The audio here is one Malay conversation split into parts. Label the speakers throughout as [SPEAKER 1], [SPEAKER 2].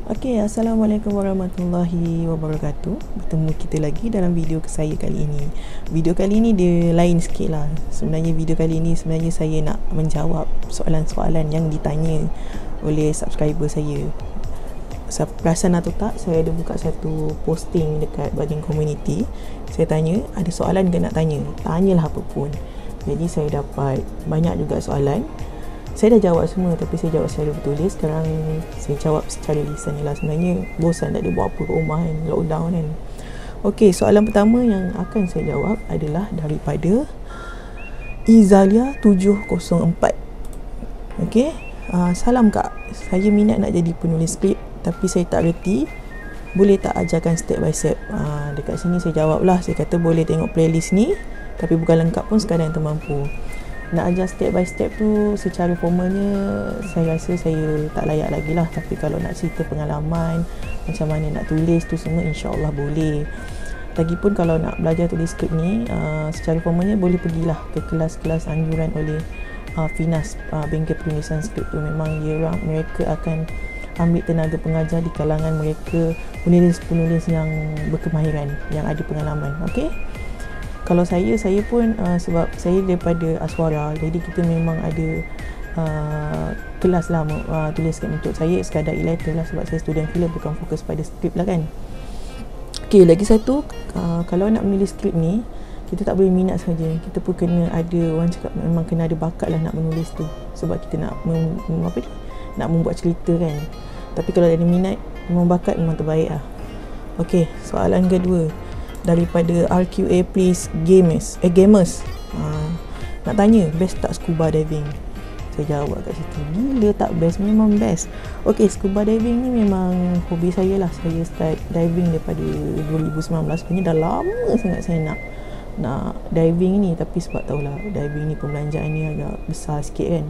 [SPEAKER 1] Assalamualaikum warahmatullahi wabarakatuh. Bertemu kita lagi dalam video saya kali ini. Video kali ini dia lain sikit lah. Sebenarnya video kali ini saya nak menjawab soalan-soalan yang ditanya oleh subscriber saya. Perasan atau tak, saya ada buka satu posting dekat bahagian community. Saya tanya, ada soalan ke nak tanya? Tanyalah apa pun. Jadi saya dapat banyak juga soalan. Saya dah jawab semua, tapi saya jawab secara bertulis. Sekarang saya jawab secara lisan ni lah. Sebenarnya bosan tak ada buat apa kat rumah kan, lockdown kan. Okey, soalan pertama yang akan saya jawab adalah daripada Izalia 704. Okey, salam kak, saya minat nak jadi penulis skrip tapi saya tak reti. Boleh tak ajarkan step by step? Dekat sini saya jawab lah. Saya kata boleh tengok playlist ni, tapi bukan lengkap pun sekadar yang termampu. Nak ajar step by step tu secara formalnya saya rasa saya tak layak lagi lah. Tapi kalau nak cerita pengalaman, macam mana nak tulis tu semua, insyaAllah boleh. Lagipun kalau nak belajar tulis skrip ni secara formalnya boleh pergilah ke kelas-kelas anjuran oleh Finas, bengkel penulisan skrip tu. Memang mereka akan ambil tenaga pengajar di kalangan mereka penulis-penulis yang berkemahiran, yang ada pengalaman. Okey, kalau saya pun sebab saya daripada Aswara, jadi kita memang ada kelas lah tulis skrip. Untuk saya sekadar e-letter lah, sebab saya student film, bukan fokus pada skrip lah kan. Okey, lagi satu, kalau nak menulis skrip ni, kita tak boleh minat saja. Kita pun kena ada, orang cakap memang kena ada bakat lah nak menulis tu. Sebab kita nak nak membuat cerita kan. Tapi kalau ada minat, memang bakat, memang terbaik lah. Okey, soalan kedua daripada RQA Please Gamers. Nak tanya, best tak scuba diving? Saya jawab kat situ, gila tak best, memang best. Okey, scuba diving ni memang hobi saya lah. Saya start diving daripada 2019. Sebenarnya dah lama sangat saya nak diving ni, tapi sebab tahulah diving ni pembelanjaan ni agak besar sikit kan.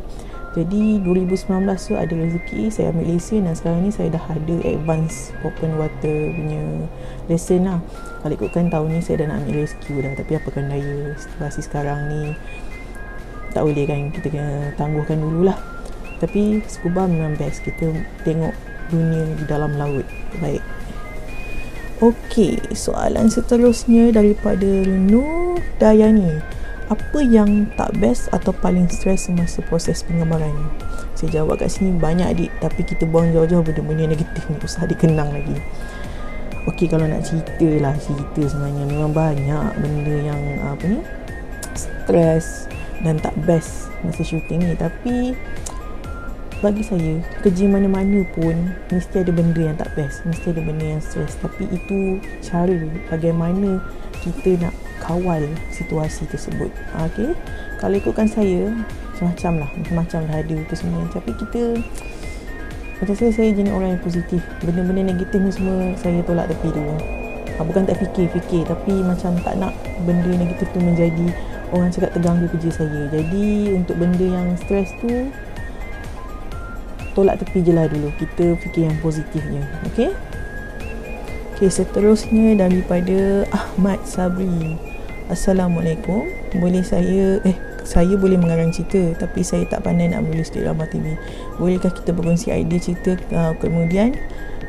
[SPEAKER 1] Jadi 2019 tu ada rezeki, saya ambil lesen dan sekarang ni saya dah ada advance open water punya lesen lah. Kalau ikutkan tahun ni saya dah nak ambil rescue dah, tapi apakan daya, situasi sekarang ni tak boleh kan, kita kena tangguhkan dululah. Tapi scuba memang best, kita tengok dunia di dalam laut. Baik. Okey, soalan seterusnya daripada Nur Dayani. Apa yang tak best atau paling stres semasa proses penggambaran? Saya jawab kat sini banyak adik, tapi kita buang jauh-jauh benda-benda negatif ni, usah dikenang lagi. Okey, kalau nak cerita sebenarnya memang banyak benda yang stres dan tak best masa syuting ni. Tapi bagi saya, kerja mana-mana pun mesti ada benda yang tak best, mesti ada benda yang stres. Tapi itu cara bagaimana kita nak kawal situasi tersebut. Okey, kalau ikutkan saya, macam-macam lah ada tu semua. Tapi kita, macam saya jenis orang yang positif. Benda-benda negatif ni semua saya tolak tepi dulu. Bukan tak fikir, tapi macam tak nak benda negatif tu menjadi, orang cakap, terganggu kerja saya. Jadi untuk benda yang stres tu, tolak tepi je lah dulu. Kita fikir yang positifnya. Okey, seterusnya daripada Ahmad Sabri. Assalamualaikum. Saya boleh mengarang cerita, tapi saya tak pandai nak menulis skrip drama TV. Bolehkah kita berkongsi idea cerita, kemudian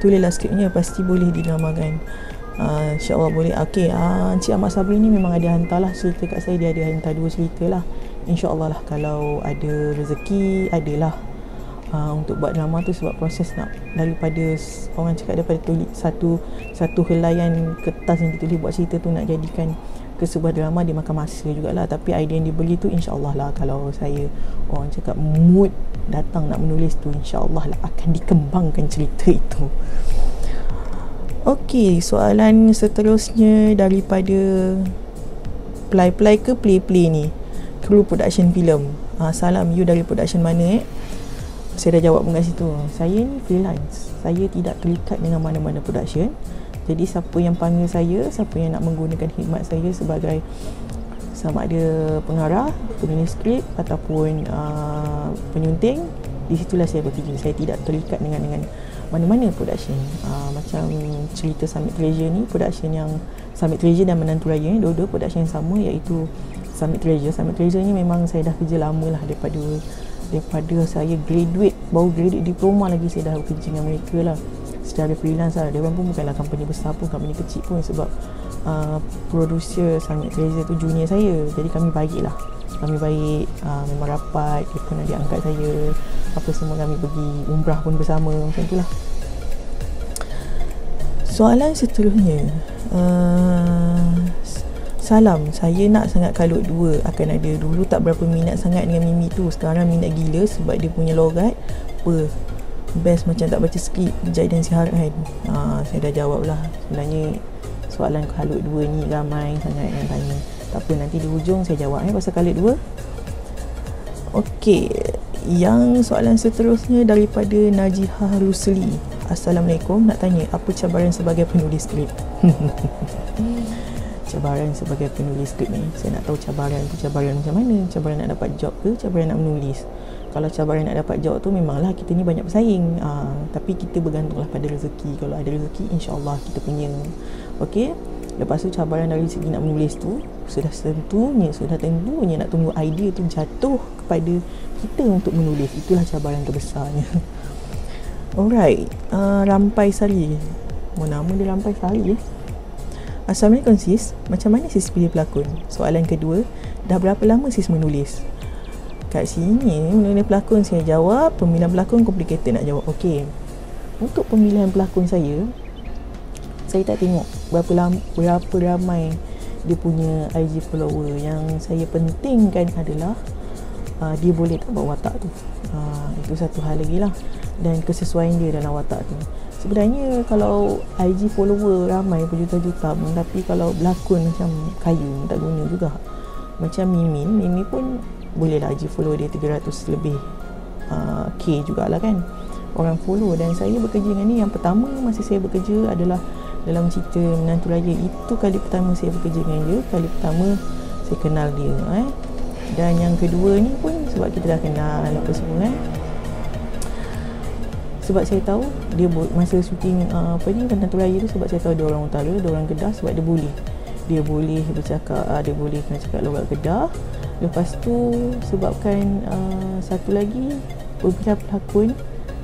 [SPEAKER 1] tulislah skripnya, pasti boleh didramakan. InsyaAllah boleh. Okey, Encik Ahmad Sabri ni memang ada hantarlah cerita kat saya. Dia ada hantar 2 cerita lah. InsyaAllah lah, kalau ada rezeki, adalah untuk buat drama tu. Sebab proses nak daripada, orang cakap, daripada tulis satu helaian kertas yang ditulis buat cerita tu, nak jadikan ke sebuah drama, dia makan masa jugalah. Tapi idea yang dibeli tu, insyaAllah lah, kalau saya, orang cakap, mood datang nak menulis tu, insyaAllah lah akan dikembangkan cerita itu. Okey, soalan seterusnya daripada Play ke Play ni, Kru Production Film. Salam, you dari production mana? Saya dah jawab pun kat situ. Saya ni freelance, saya tidak terikat dengan mana-mana production. Jadi siapa yang panggil saya, siapa yang nak menggunakan khidmat saya sebagai sama ada pengarah, penulis skrip ataupun penyunting, di situlah saya bekerja. Saya tidak terikat dengan mana-mana production. Macam cerita Summit Treasure ni, production yang Summit Treasure dan Menantu Raya ni, dua-dua production yang sama, iaitu Summit Treasure. Summit Treasure ni memang saya dah kerja lama lah, daripada saya baru graduate diploma lagi, saya dah bekerja dengan mereka lah. secara freelance lah. Dia orang pun bukanlah company besar pun, company kecil pun, sebab producer Sangat Treasure tu junior saya. Jadi kami baik lah, kami baik, memang rapat. Dia pernah diangkat saya, apa semua, kami pergi umrah pun bersama, macam tu lah. Soalan seterusnya, salam, saya nak sangat Kalut 2 akan ada. Dulu tak berapa minat sangat dengan Mimi tu, sekarang minat gila sebab dia punya logat best macam tak baca skrip Jai dan Siharan. Saya dah jawab lah. Sebenarnya soalan Kalut 2 ni ramai sangat yang tanya. Tak apa, nanti di hujung saya jawab pasal Kalut 2. Okey, yang soalan seterusnya daripada Najihah Rusli. Assalamualaikum, nak tanya apa cabaran sebagai penulis skrip? Cabaran sebagai penulis skrip ni, saya nak tahu cabaran tu cabaran macam mana? Cabaran nak dapat job ke cabaran nak menulis? Kalau cabaran nak dapat job tu memanglah kita ni banyak bersaing, tapi kita bergantunglah pada rezeki. Kalau ada rezeki, insyaAllah kita punya. Okey, lepas tu cabaran dari segi nak menulis tu, sudah tentunya nak tunggu idea tu jatuh kepada kita untuk menulis. Itulah cabaran terbesarnya. Alright, Rampai Sari. Nama dia Rampai Sari ya. Assalamualaikum sis, macam mana sis pilih pelakon? Soalan kedua, dah berapa lama sis menulis? Kat sini mengenai pelakon saya jawab, pemilihan pelakon complicated nak jawab. Okey, untuk pemilihan pelakon saya tak tengok berapa ramai dia punya IG follower. Yang saya pentingkan adalah dia boleh tak buat watak tu. Itu satu hal lagi lah, dan kesesuaian dia dalam watak tu. Sebenarnya kalau IG follower ramai berjuta-juta pun, tapi kalau berlakon macam kayu tak guna juga. Macam Mimi pun boleh lah IG follower dia 300 lebih K jugalah kan orang follow. Dan saya bekerja dengan ni, yang pertama masa saya bekerja adalah dalam cerita Menantu Raya. Itu kali pertama saya bekerja dengan dia, kali pertama saya kenal dia Dan yang kedua ni pun sebab kita dah kenal apa semua sebab saya tahu dia masa syuting Menantu Raya tu, sebab saya tahu dia orang utara, dia orang Kedah, sebab dia boleh bercakap, dia boleh kena cakap logat Kedah. Lepas tu sebabkan satu lagi pemilihan pelakon,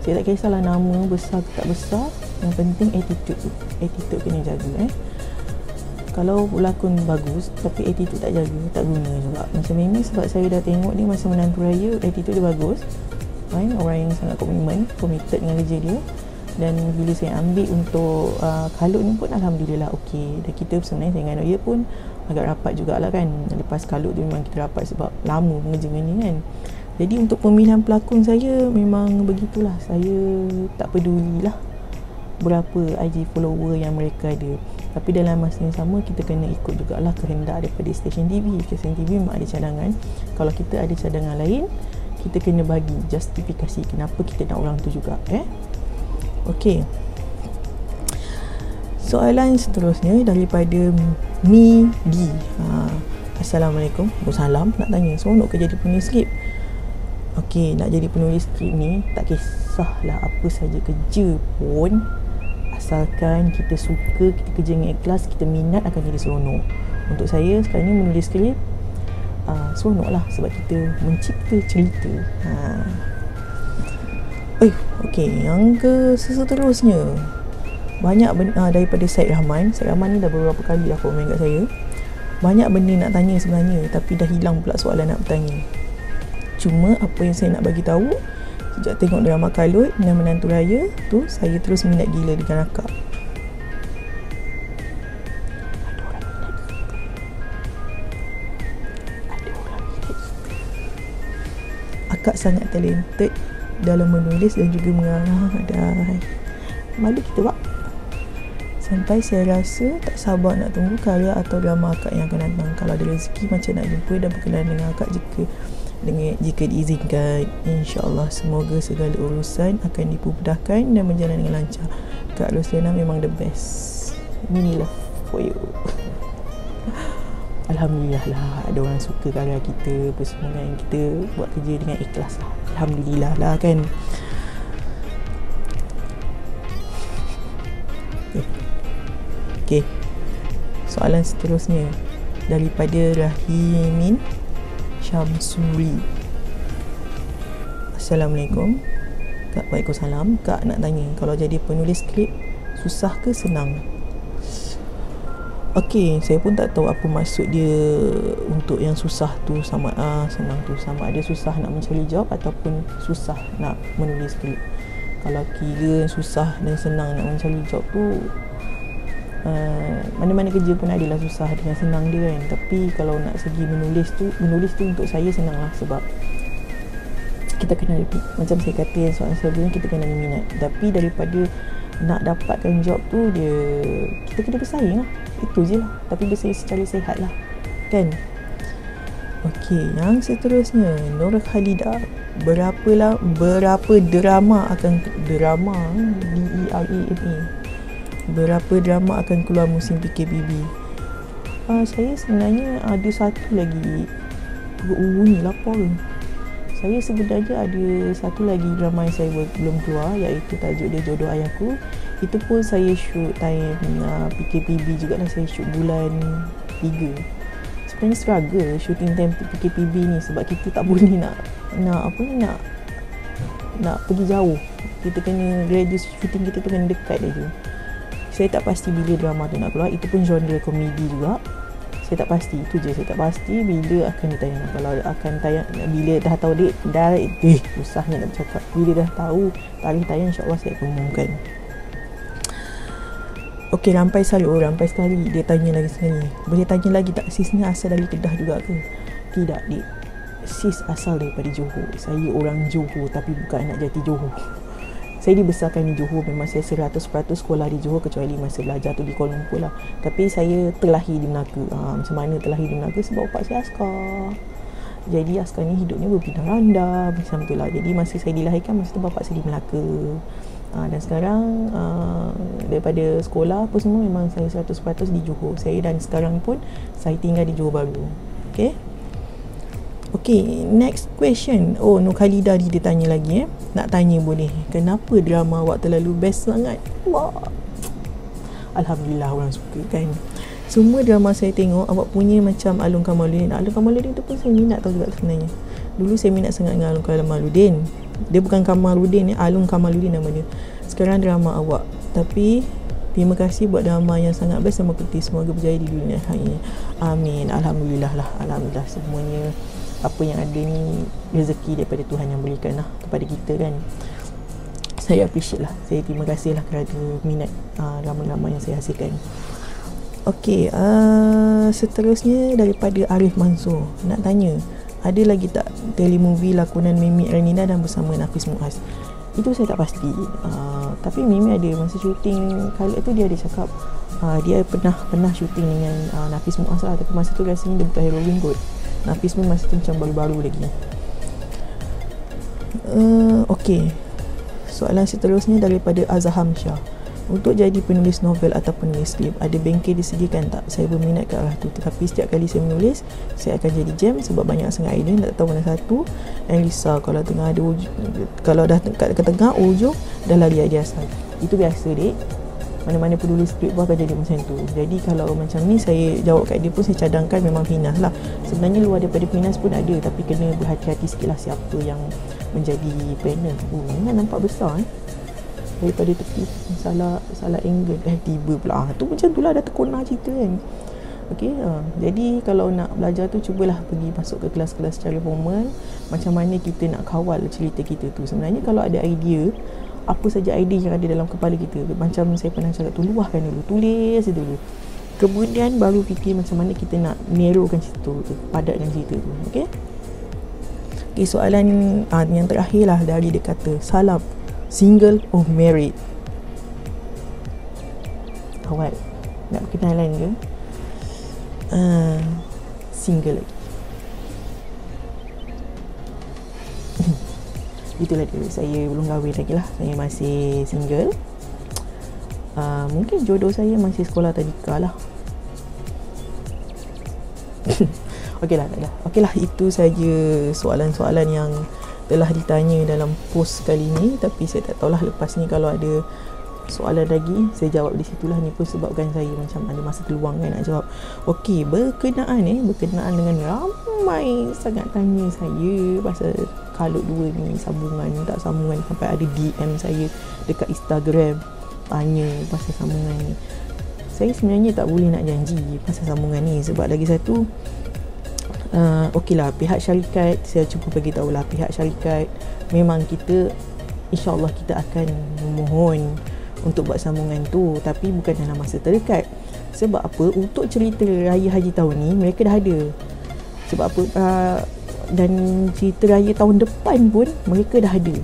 [SPEAKER 1] saya tak kisahlah nama besar ke tak besar, yang penting attitude kena jaga. Kalau pelakon bagus tapi attitude tak jaga, tak guna juga. Macam Mimi, sebab saya dah tengok dia masa Menantu Raya, attitude dia bagus, orang yang sangat committed dengan kerja dia. Dan bila saya ambil untuk Kalut ni pun alhamdulillah okey. Dan kita sebenarnya dengan dia pun agak rapat jugalah kan. Lepas Kalut tu memang kita rapat sebab lama mengerja dengan ni kan. Jadi untuk pemilihan pelakon saya memang begitulah. Saya tak pedulilah berapa IG follower yang mereka ada. Tapi dalam masa yang sama kita kena ikut jugalah kehendak daripada stesen TV. Stesen TV memang ada cadangan. Kalau kita ada cadangan lain, kita kena bagi justifikasi kenapa kita nak orang tu juga. Okey. Soalan seterusnya daripada Migi. Assalamualaikum. Salam, nak tanya, seronok ke jadi penulis skrip? Okey, nak jadi penulis skrip ni tak kisahlah apa saja kerja pun, asalkan kita suka, kita kerja dengan ikhlas, kita minat, akan jadi seronok. Untuk saya sekarang ni menulis skrip seronok lah sebab kita mencipta cerita. Okey, yang ke seterusnya banyak benda daripada Syed Rahman. Syed Rahman ni dah beberapa kali dah komen kat saya. Banyak benda nak tanya sebenarnya, tapi dah hilang pula soalan nak bertanya. Cuma apa yang saya nak bagi tahu, sejak tengok drama Kalut dan Menantu Raya tu, saya terus minat gila dengan akak. Akak sangat talented dalam menulis dan juga mengarah. Dan malu kita buat. Sampai saya rasa tak sabar nak tunggu karya atau drama akak yang akan datang. Kalau ada rezeki macam nak jumpa dan berkenalan dengan akak jika diizinkan. InsyaAllah semoga segala urusan akan dipudahkan dan berjalan dengan lancar. Kak Rosliana memang the best. Mini love for you. Alhamdulillah lah ada orang suka karya kita, apa semua kan. Kita buat kerja dengan ikhlas lah. Alhamdulillah lah kan. Okay. Soalan seterusnya daripada Rahimin Syamsuri. Assalamualaikum. Kak, waalaikumsalam. Kak nak tanya, kalau jadi penulis skrip susah ke senang? Okey, saya pun tak tahu apa maksud dia untuk yang susah tu sama senang tu. Sama ada susah nak mencari job ataupun susah nak menulis skrip. Kalau kira susah dan senang nak mencari job tu, mana-mana kerja pun adalah susah dengan senang dia kan. Tapi kalau nak segi menulis tu untuk saya senang lah. Sebab kita kena repeat, macam saya kata yang soalan sebelum, kita kena minat. Tapi daripada nak dapatkan job tu, kita kena bersaing lah. Itu je lah. Tapi bersaing secara sihat lah, kan? Okey, yang seterusnya, Nur Khalidah, berapa drama DERAMA berapa drama akan keluar musim PKPB? Saya sebenarnya ada satu lagi. Ni lapar ke? Saya sebenarnya ada satu lagi drama yang saya belum keluar, iaitu tajuk dia Jodoh Ayahku. Itu pun saya shoot time PKPB jugalah. Saya shoot bulan 3. Sebenarnya struggle shooting time PKPB ni, sebab kita tak boleh nak pergi jauh. Kita kena radius shooting kita tu kena dekat je. Saya tak pasti bila drama tu nak keluar. Itu pun genre komedi juga. Saya tak pasti, itu je. Saya tak pasti bila akan ditayang. Kalau akan tayang, bila dah tahu susahnya nak bercakap. Bila dah tahu tarikh tayang, insyaAllah saya akan umumkan. Okey, rampai sekali dia tanya lagi sekali. Boleh tanya lagi tak, sis ni asal dari Kedah juga ke? Tidak, dik. Sis asal daripada Johor. Saya orang Johor tapi bukan anak jati Johor. Saya dibesarkan di Johor. Memang saya 100% sekolah di Johor, kecuali masa belajar tu di Kuala Lumpur lah. Tapi saya terlahir di Melaka. Macam mana terlahir di Melaka? Sebab bapak saya askar. Jadi askar ni hidupnya berpindah randa macam tu lah. Jadi masa saya dilahirkan, masa tu bapak saya di Melaka. Dan sekarang daripada sekolah apa semua, memang saya 100% di Johor. Saya dan sekarang pun saya tinggal di Johor Bahru. Okay, next question. Nur Khalidah dia tanya lagi. Nak tanya boleh, kenapa drama awak terlalu best sangat? Wah, Alhamdulillah orang suka kan. Semua drama saya tengok awak punya macam Alun Kamaludin. Alun Kamaludin tu pun saya minat tahu juga sebenarnya. Dulu saya minat sangat dengan Alun Kamaludin. Dia bukan Kamaludin, Alun Kamaludin nama dia. Sekarang drama awak. Tapi terima kasih buat drama yang sangat best sama Peti. Semoga berjaya di dunia ini. Amin. Alhamdulillah lah. Alhamdulillah, semuanya apa yang ada ni rezeki daripada Tuhan yang berikan lah kepada kita kan. Saya appreciate lah. Saya terima kasih lah kerana minat drama-drama yang saya hasilkan. Okey, seterusnya daripada Arif Mansur. Nak tanya, ada lagi tak telemovie lakonan Mimi Ernina dan bersama Nafis Muaz? Itu saya tak pasti. Tapi Mimi ada masa syuting kali tu dia ada cakap dia pernah syuting dengan Nafis Muaz lah. Tapi masa tu rasanya dia bukan heroin kot. Nafis pun masa tu macam baru-baru lagi. Okey, soalan seterusnya daripada Azham Shah. Untuk jadi penulis novel atau penulis skrip, ada bengkel disediakan tak? Saya berminat ke arah tu, tetapi setiap kali saya menulis, saya akan jadi jam sebab banyak sangat idea, tak tahu mana satu. Dan risau kalau tengah ada kalau dah dekat ke tengah ujung, dah lari idea asal. Itu biasa, dek. Mana-mana penulis skrip pun akan jadi macam tu. Jadi kalau macam ni, saya jawab kat dia pun saya cadangkan memang Finas lah. Sebenarnya luar daripada Finas pun ada, tapi kena berhati-hati sikit lah siapa yang menjadi panel. Memang nampak besar daripada tepi. Salah angle. Tiba pula. Tu macam tu lah, dah terkona cerita kan. Okay, jadi kalau nak belajar tu, cubalah pergi masuk ke kelas-kelas secara formal. Macam mana kita nak kawal cerita kita tu. Sebenarnya kalau ada idea, apa saja idea yang ada dalam kepala kita, macam saya pernah cakap tu, luahkan dulu, tulis dulu, kemudian baru fikir macam mana kita nak narrowkan cerita tu, padatkan cerita tu. Okay, soalan yang terakhir lah dari dia kata, salam, single or married? Awak nak berkenalan ke? Single lagi. Itulah dia, saya belum kahwin lagi lah. Saya masih single. Mungkin jodoh saya masih sekolah tadika lah. Okeylah, tak ada. Okeylah, itu saja soalan-soalan yang telah ditanya dalam post kali ni. Tapi saya tak tahulah lepas ni kalau ada soalan lagi, saya jawab di situlah. Ni pun sebabkan saya macam ada masa terluang kan nak jawab. Okey, berkenaan dengan ramai sangat tanya saya pasal Kalut 2 ni, sambungan tak sambungan, sampai ada DM saya dekat Instagram tanya pasal sambungan ni. Saya sebenarnya tak boleh nak janji pasal sambungan ni sebab lagi satu, okey lah, pihak syarikat, saya cuba bagi tahulah pihak syarikat, memang kita insya-Allah kita akan memohon untuk buat sambungan tu, tapi bukan dalam masa terdekat. Sebab apa? Untuk cerita raya haji tahun ni mereka dah ada. Sebab apa? Dan cerita raya tahun depan pun mereka dah ada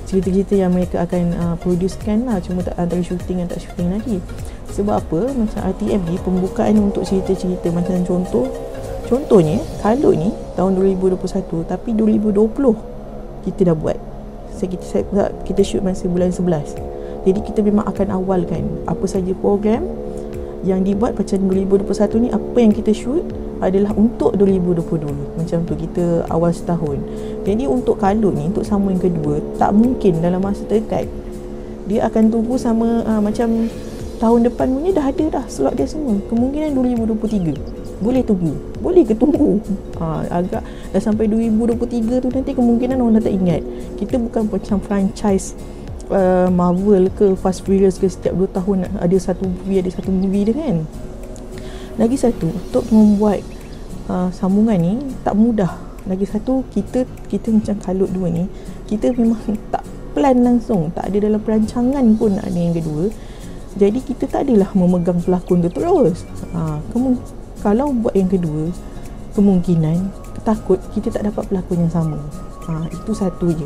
[SPEAKER 1] cerita-cerita yang mereka akan producekan lah, cuma tak antara syuting dan tak syuting lagi. Sebab apa? Macam RTM ni pembukaan untuk cerita-cerita macam contohnya Kalut ni tahun 2021, tapi 2020 kita dah buat. Kita shoot masa bulan 11. Jadi kita memang akan awalkan apa saja program yang dibuat macam 2021 ni, apa yang kita shoot adalah untuk 2022. Macam tu kita awal setahun. Jadi untuk Kalut ni, untuk sambungan kedua, tak mungkin dalam masa terdekat. Dia akan tunggu sama macam tahun depan punya dah ada dah slot dia semua. Kemungkinan 2023. Boleh tunggu. Boleh ke tunggu? Agak dah sampai 2023 tu nanti kemungkinan orang dah tak ingat. Kita bukan macam franchise Marvel ke Fast Furious ke, setiap 2 tahun ada satu movie dia kan. Lagi satu, untuk membuat sambungan ni tak mudah. Lagi satu, kita macam Kalut 2 ni, kita memang tak plan langsung, tak ada dalam perancangan pun nak ada yang kedua. Jadi kita tak adalah memegang pelakon tu terus. Kalau buat yang kedua, kemungkinan takut kita tak dapat pelakon yang sama. Itu satu je.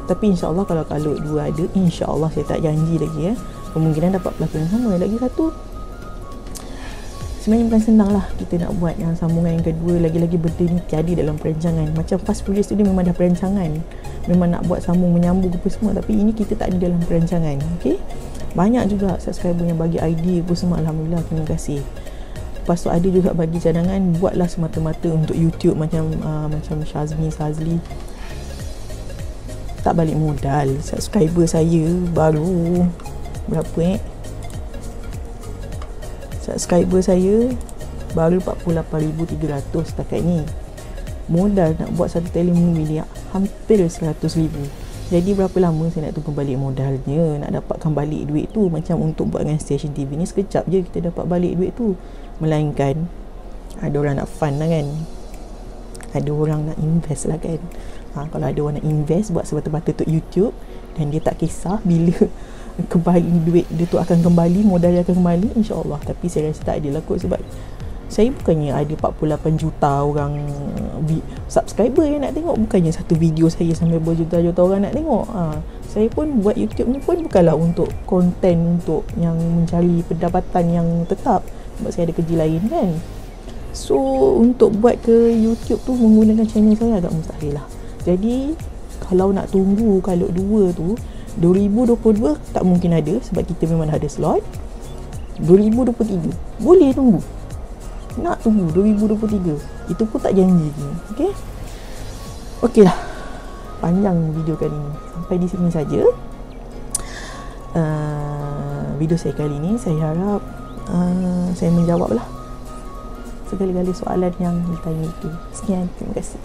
[SPEAKER 1] Tapi insya-Allah kalau Kalut 2 ada, insya-Allah saya tak janji lagi kemungkinan dapat pelakon yang sama. Lagi satu, sebenarnya bukan senang lah kita nak buat yang sambungan yang kedua, lagi-lagi benda ni tiada dalam perancangan. Macam Fast Furious tu dia memang dah perancangan, memang nak buat menyambung apa semua, tapi ini kita tak ada dalam perancangan. Okey, banyak juga subscriber yang bagi idea apa semua, alhamdulillah, terima kasih. Lepas tu ada juga bagi cadangan, buatlah semata-mata untuk YouTube macam Shazmi Sazli. Tak balik modal. Subscriber saya baru berapa subscriber saya baru 48,300 setakat ni. Modal nak buat satu telemovie ni hampir 100,000. Jadi berapa lama saya nak tunggu balik modalnya, nak dapatkan balik duit tu. Macam untuk buat dengan stesen TV ni sekejap je kita dapat balik duit tu. Melainkan ada orang nak fund lah kan, ada orang nak invest lah kan. Kalau ada orang nak invest buat semata-mata untuk YouTube, dan dia tak kisah bila kembali duit dia tu akan kembali, modal dia akan kembali, insya-Allah. Tapi saya rasa tak ada lah kot, sebab saya bukannya ada 48 juta orang subscriber yang nak tengok. Bukannya satu video saya sampai berjuta-juta orang nak tengok. Saya pun buat YouTube ni pun bukanlah untuk konten untuk yang mencari pendapatan yang tetap, sebab saya ada kerja lain kan. So untuk buat ke YouTube tu menggunakan channel saya agak mustahil lah. Jadi kalau nak tunggu Kalut 2 tu 2022 tak mungkin ada, sebab kita memang dah ada slot. 2023 boleh tunggu, nak tunggu 2023 itu pun tak janji. Okey lah, panjang video kali ni, sampai di sini saja video saya kali ni. Saya harap saya menjawab lah segala-gala soalan yang ditanya itu. Sekian, terima kasih.